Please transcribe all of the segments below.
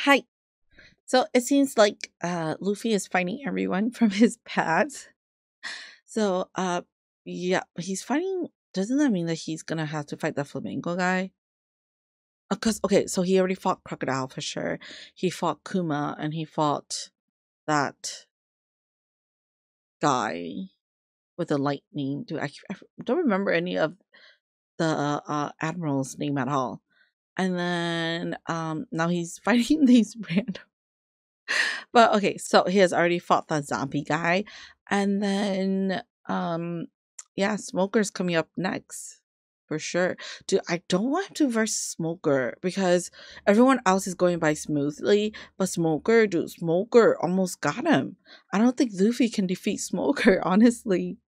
Hi. So it seems like Luffy is fighting everyone from his past. So yeah, he's fighting. Doesn't that mean that he's gonna have to fight the flamingo guy? Because okay, so he already fought Crocodile for sure. He fought Kuma and he fought that guy with the lightning. Dude, I don't remember any of the admiral's name at all. And then now he's fighting these random. But okay, so he has already fought the zombie guy, and then yeah, Smoker's coming up next for sure. Dude, I don't want him to verse Smoker because everyone else is going by smoothly, but Smoker almost got him. I don't think Luffy can defeat Smoker, honestly.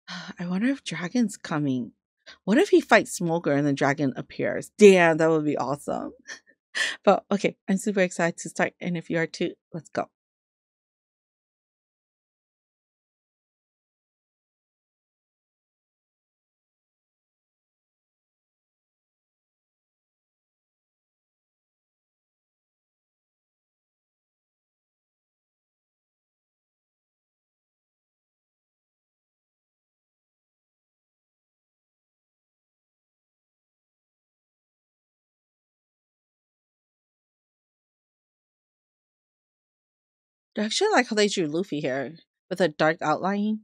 I wonder if Dragon's coming. What if he fights Smoker and then Dragon appears? Damn, that would be awesome. But okay, I'm super excited to start. And if you are too, let's go. I actually like how they drew Luffy here with a dark outline.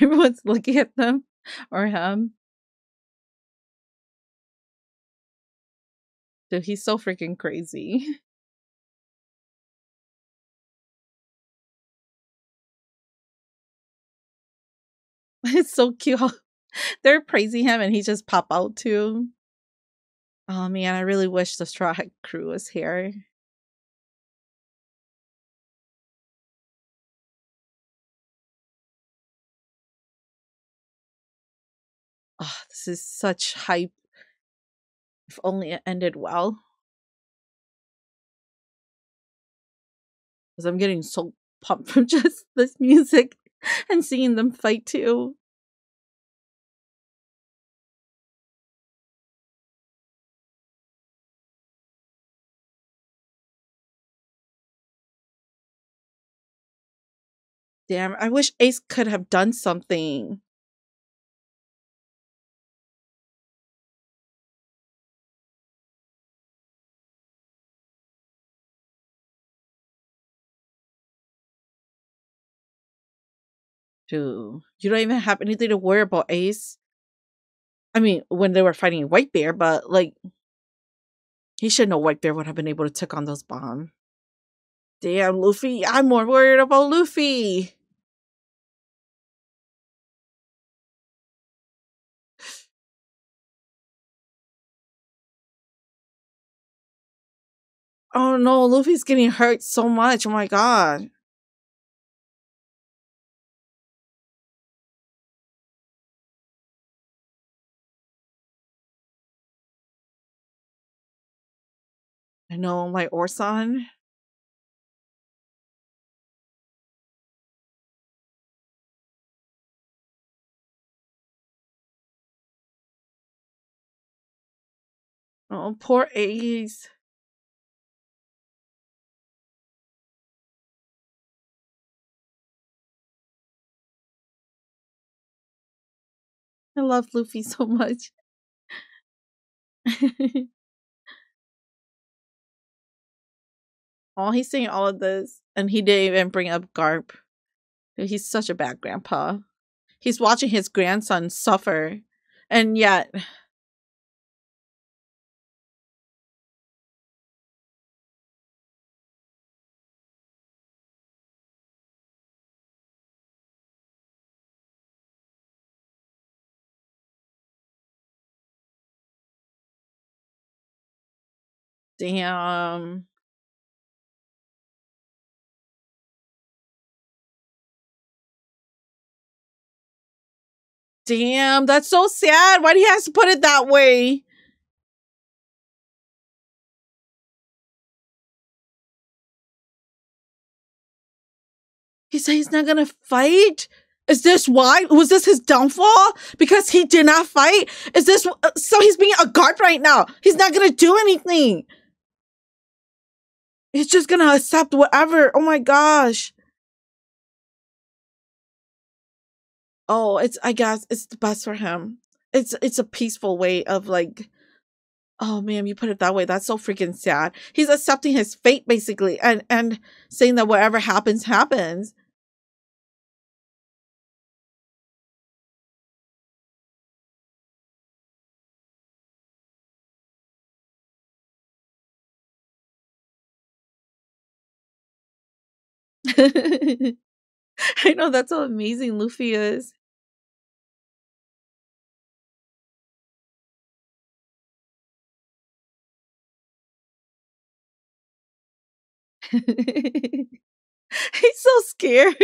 Everyone's looking at them or him. Dude, he's so freaking crazy. It's so cute how they're praising him and he just pop out too. Oh man, I really wish the Straw Hat crew was here. Oh, this is such hype. If only it ended well. Because I'm getting so pumped from just this music and seeing them fight too. Damn, I wish Ace could have done something. Dude, you don't even have anything to worry about, Ace. I mean, when they were fighting White Bear, but like he should know White Bear would have been able to take on those bombs. Damn, Luffy. I'm more worried about Luffy. Oh no, Luffy's getting hurt so much. Oh my god. I know, my Orson. Oh, poor Ace. I love Luffy so much. Oh, he's saying all of this, and he didn't even bring up Garp. He's such a bad grandpa. He's watching his grandson suffer, and yet, damn. Damn, that's so sad. Why do he have to put it that way? He said he's not gonna fight? Is this why? Was this his downfall? Because he did not fight? Is this so he's being a guard right now? He's not gonna do anything. He's just gonna accept whatever. Oh my gosh. Oh, I guess it's the best for him. It's a peaceful way of like, oh man, you put it that way. That's so freaking sad. He's accepting his fate basically and saying that whatever happens, happens. I know that's how amazing Luffy is. He's so scared.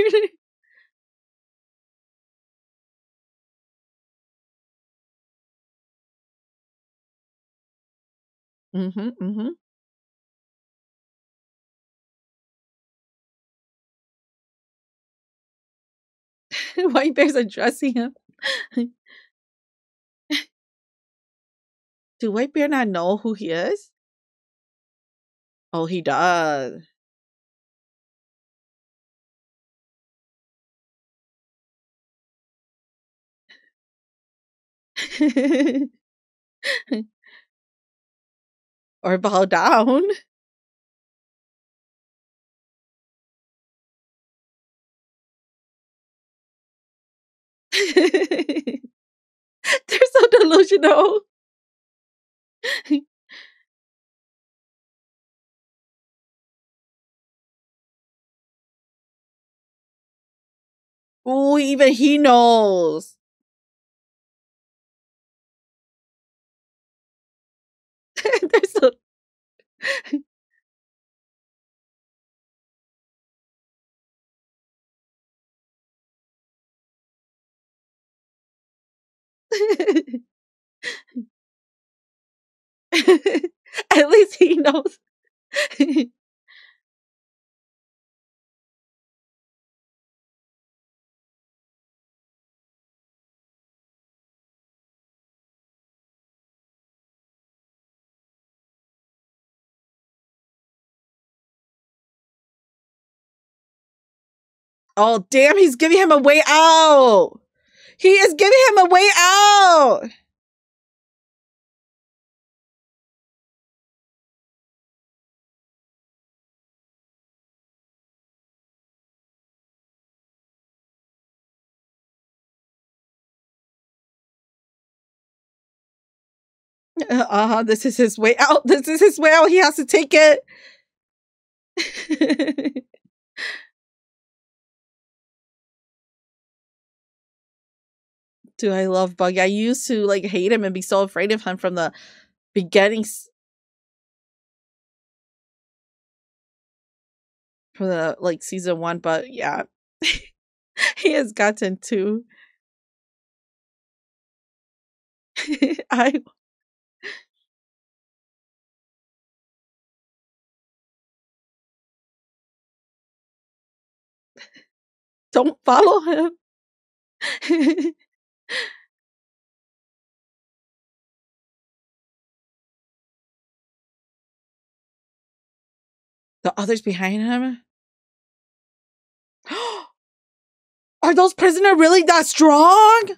Mm-hmm, mm-hmm. White Bear's addressing him. Do White Bear not know who he is? Oh, he does. Or bow down. They're so delusional. Oh, even he knows. They're so. At least he knows. Oh, damn, he's giving him a way out. He is giving him a way out. This is his way out. This is his way out. He has to take it. Do I love Buggy? I used to like hate him and be so afraid of him from the beginnings, from the like season 1, but yeah. He has gotten to. I don't follow him. The others behind him? Are those prisoners really that strong?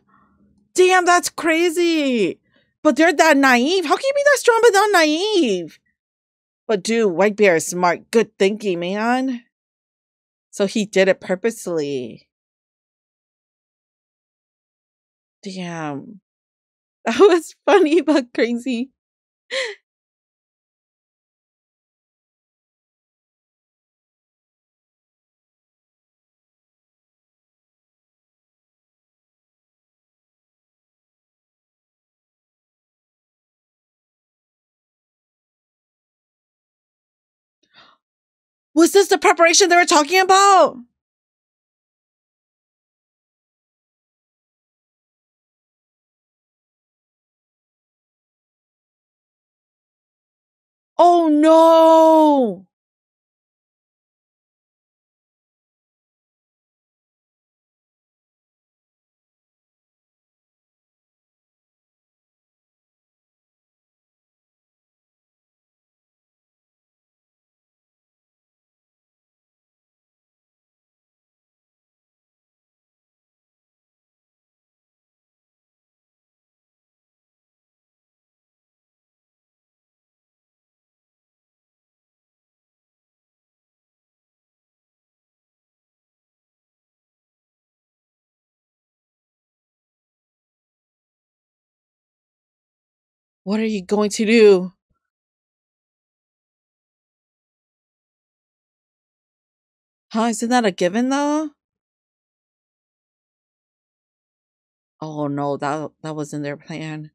Damn, that's crazy. But they're that naive. How can you be that strong but not naive? But dude, White Bear is smart. Good thinking, man. So he did it purposely. Damn. That was funny but crazy. Was this the preparation they were talking about? no! What are you going to do? Huh? Isn't that a given though? Oh no, that wasn't their plan.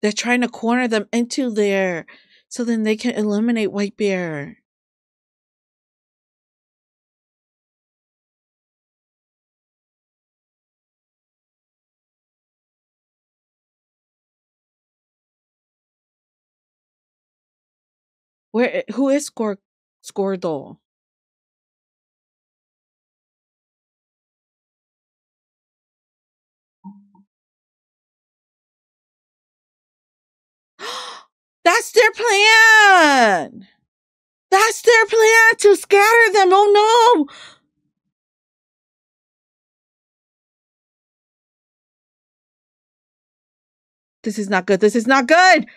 They're trying to corner them into there so then they can eliminate Whitebeard. Who is Squirtle? That's their plan. That's their plan to scatter them. Oh no. This is not good. This is not good.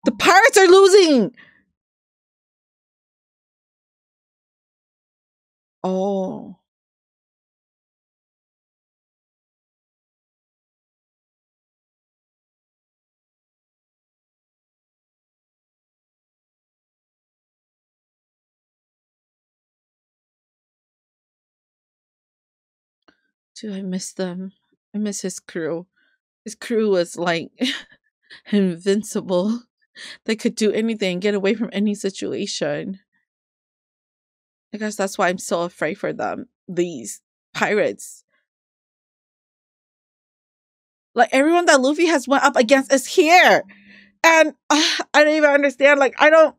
The Pirates are losing. Oh. Dude, I miss them. I miss his crew. His crew was like invincible. They could do anything, get away from any situation. I guess that's why I'm so afraid for them. These pirates. Like everyone that Luffy has went up against is here. And I don't even understand. Like, I don't.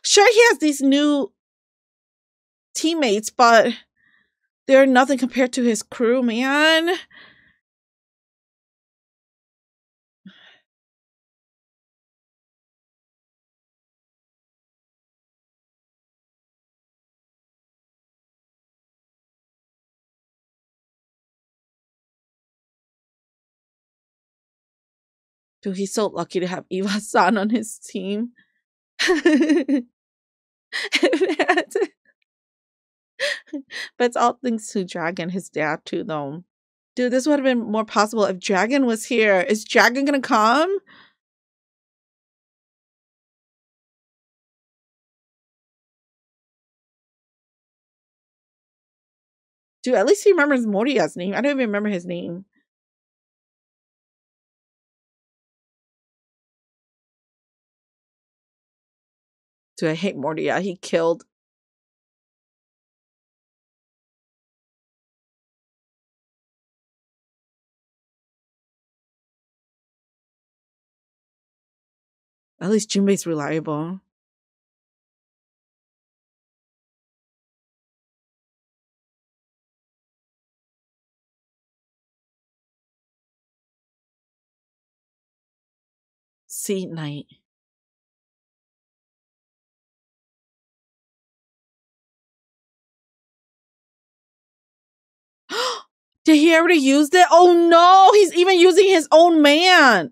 Sure, he has these new teammates, but they're nothing compared to his crew, man. Dude, he's so lucky to have Eva-san on his team. But it's all thanks to Dragon, his dad, too, though. Dude, this would have been more possible if Dragon was here. Is Dragon gonna come? Dude, at least he remembers Moria's name. I don't even remember his name. Dude, I hate Moria. He killed. At least Jinbei's reliable. Sea Knight. Did he already use it? Oh no, he's even using his own man.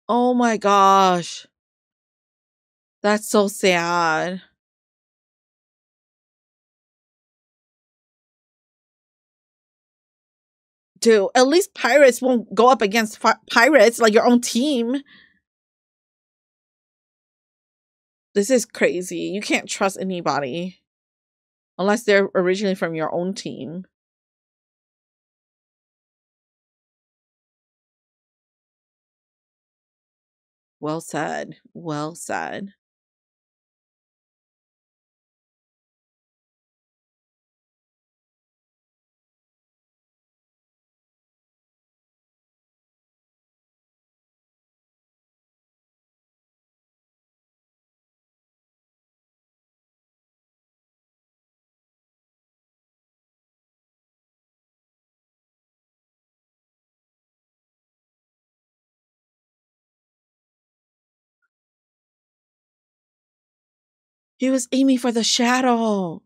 Oh my gosh. That's so sad. Dude, at least pirates won't go up against pirates like your own team. This is crazy. You can't trust anybody unless they're originally from your own team. Well said. Well said. He was aiming for the shadow.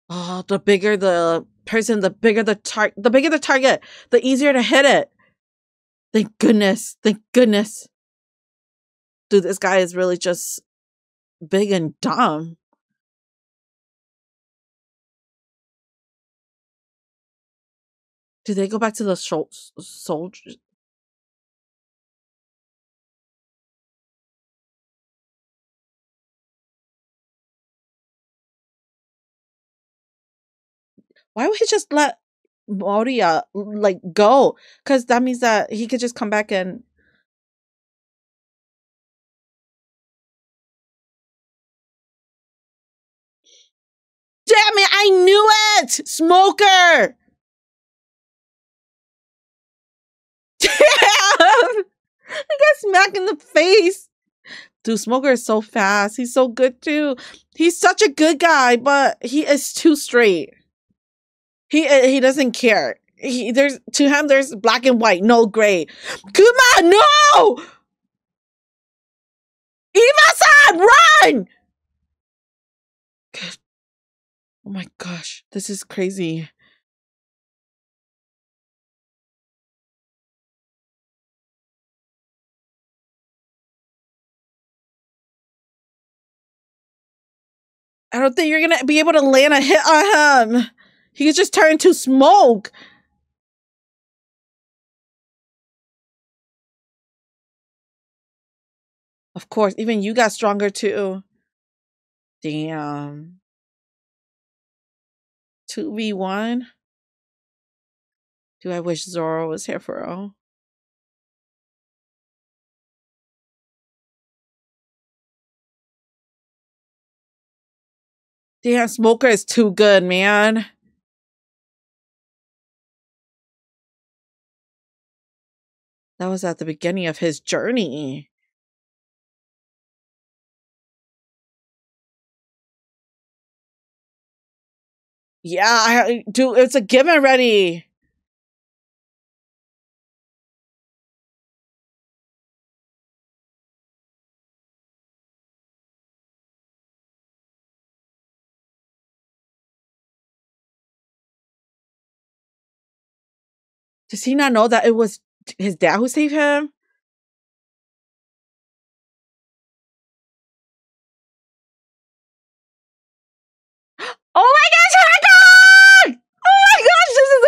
Oh, the bigger the person, the bigger the target, the easier to hit it. Thank goodness. Thank goodness. Dude, this guy is really just big and dumb. Do they go back to the soldiers? Why would he just let Moria like go? Because that means that he could just come back and damn it! I knew it, Smoker. Damn! I got smacked in the face. Dude, Smoker is so fast. He's so good too. He's such a good guy, but he is too straight. He doesn't care. There's to him there's black and white, no gray. Come on, no! Eva-san, run! Oh my gosh, this is crazy. I don't think you're gonna be able to land a hit on him. He could just turn to smoke. Of course, even you got stronger too. Damn. 2v1. Do I wish Zoro was here for real? Damn, Smoker is too good, man. That was at the beginning of his journey. Yeah, dude, it's a given already. Does he not know that it was his dad who saved him? Oh my gosh, Hagon! Oh my gosh, this is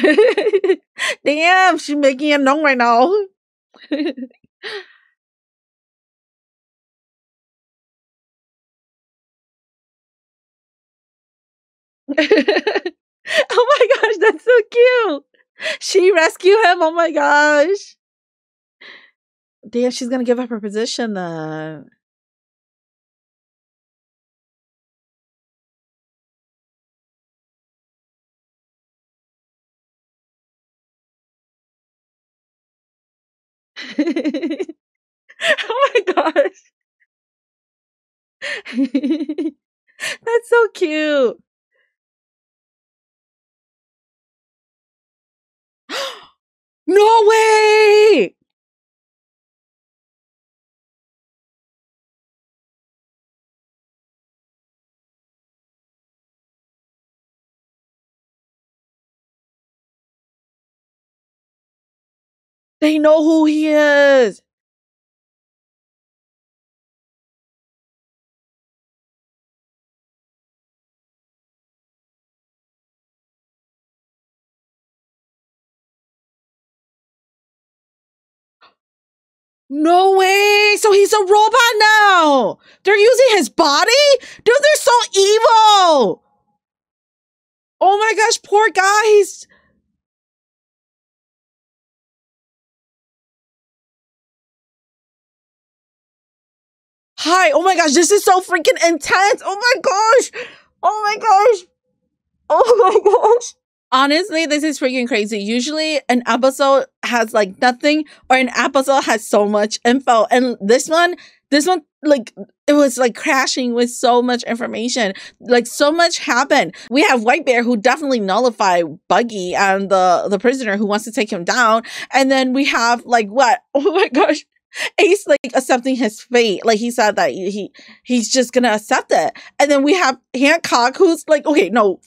amazing! Damn, she's making it known right now. Oh my gosh, that's so cute. She rescued him. Oh my gosh. Damn, she's gonna give up her position then. Oh my gosh. That's so cute. No way! They know who he is. No way! So he's a robot now! They're using his body? Dude, they're so evil! Oh my gosh, poor guys! Hi, oh my gosh, this is so freaking intense! Oh my gosh! Oh my gosh! Oh my gosh! Honestly, this is freaking crazy. Usually an episode has like nothing, or an episode has so much info. And this one, like, it was like crashing with so much information. Like, so much happened. We have White Bear, who definitely nullified Buggy and the prisoner who wants to take him down. And then we have like what? Oh my gosh. Ace like accepting his fate. Like he said that he's just gonna accept it. And then we have Hancock, who's like, okay, no,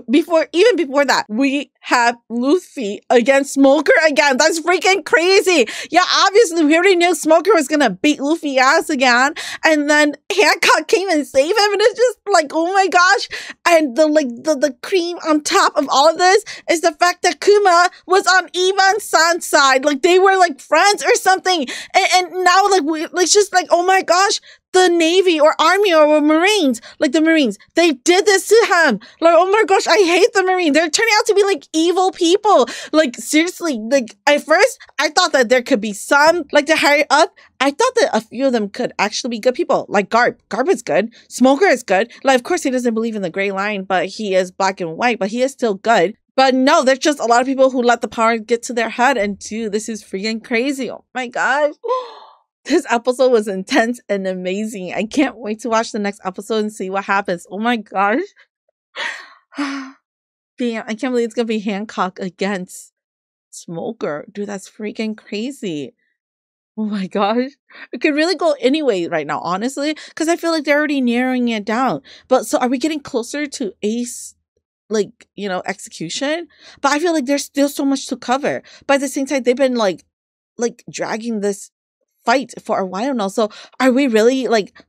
before that, we have Luffy against Smoker again. That's freaking crazy. Yeah, obviously we already knew Smoker was gonna beat Luffy ass again. And then Hancock came and saved him, and it's just like, oh my gosh. And the cream on top of all of this is the fact that Kuma was on Ivan's son's side. Like they were like friends or something. And now like just like, oh my gosh, the Navy or Army or Marines, like the Marines, they did this to him. Like, oh my gosh, I hate the Marines. They're turning out to be like evil people. Like seriously, like at first I thought that there could be some, like the higher up, I thought that a few of them could actually be good people. Like Garp is good. Smoker is good. Like, of course he doesn't believe in the gray line, but he is black and white, but he is still good. But no, there's just a lot of people who let the power get to their head. And dude, this is freaking crazy. Oh my gosh. This episode was intense and amazing. I can't wait to watch the next episode and see what happens. Oh my gosh. Damn, I can't believe it's going to be Hancock against Smoker. Dude, that's freaking crazy. Oh my gosh. It could really go anyway right now, honestly, because I feel like they're already narrowing it down. But so are we getting closer to Ace, like, you know, execution? But I feel like there's still so much to cover. But at the same time, they've been like dragging this fight for a while now. So are we really like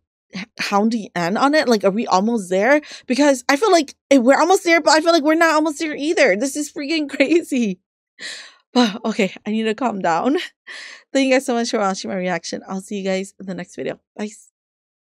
hounding in on it? Like, are we almost there? Because I feel like we're almost there, but I feel like we're not almost there either. This is freaking crazy. But okay, I need to calm down. Thank you guys so much for watching my reaction. I'll see you guys in the next video. Bye.